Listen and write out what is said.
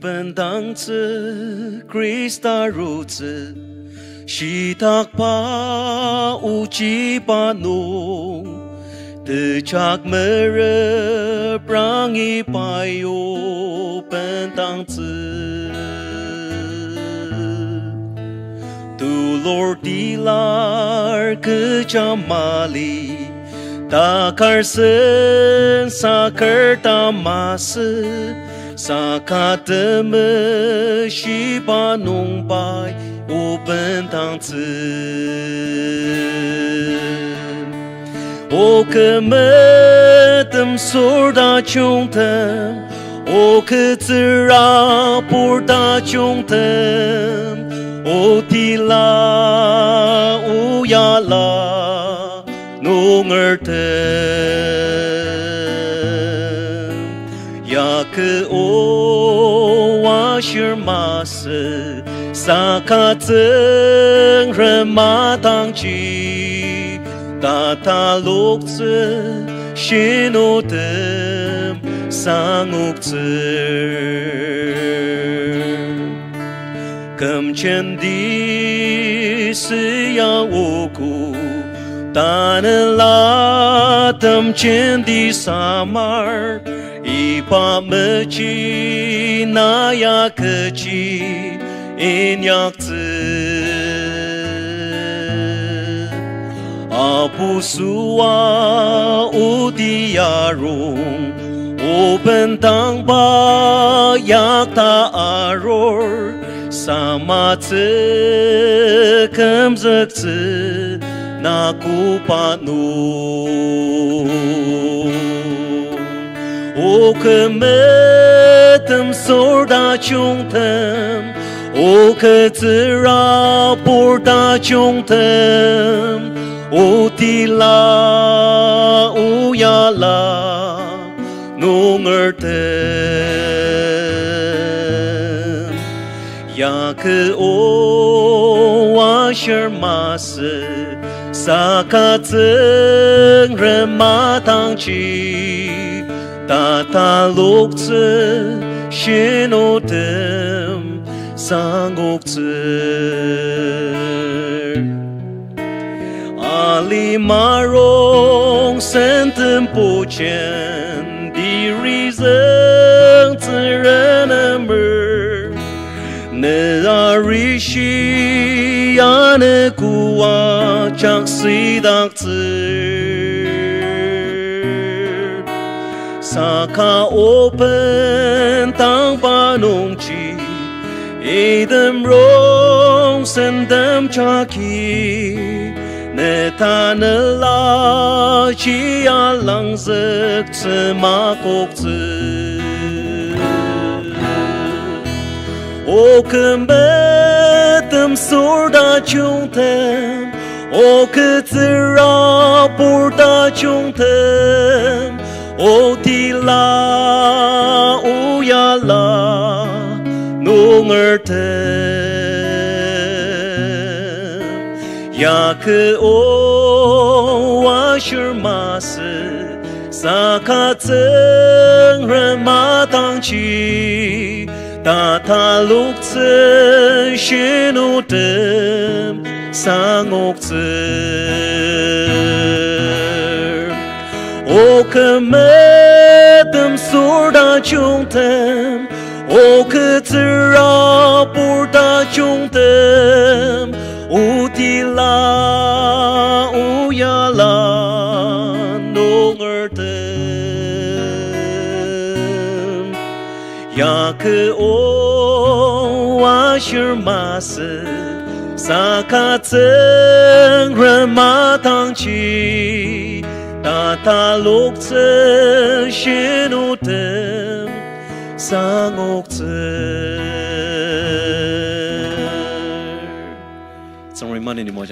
本当子 Krista 如此，西达巴乌吉巴努，的扎梅尔 brangi 拜哟本当子。Dulur dilar kecamali Takar sen sakar tamase Sakateme shiba nungbai Open tangzi O kemetem surda chungtem O ketzira purda chungtem O tila o yala nungertem Yak o washir mase sakateng rematang chi Tata lukse shinotem sangukter Cầm chân đi siya oku Tanela tam chân đi samar Ipa mechi naya kechi inyak tse Apu suwa udiyarung Open tang ba yak ta aror Sama tse kemzek tse na kupanu O kemetem sorda chungtem O ketzira porda chungtem O tila o yala nungertem Yak o washer mase sakateng rematang chi Tata lukse shinotem sangokter Ali marong sentem pochen Diri zeng tserenemer Ne arishi ane kuwa chak sidak tser Saka open tang panong chi Edem rong sendem chaki Ne tanela chi alang zek tse makok tse O kemetem sorda chungtem O ketzira porda chungtem O tila o yala nungertem Yak o washer mase sakateng rematang chi Tata lukse shinotem sangokter O kemetem sorda chungtem O ketzira porda chungtem O tila o yala nungertem Yak o washer mase sakateng rematang chi Tata lukse shinotem sangokter Some money anymore,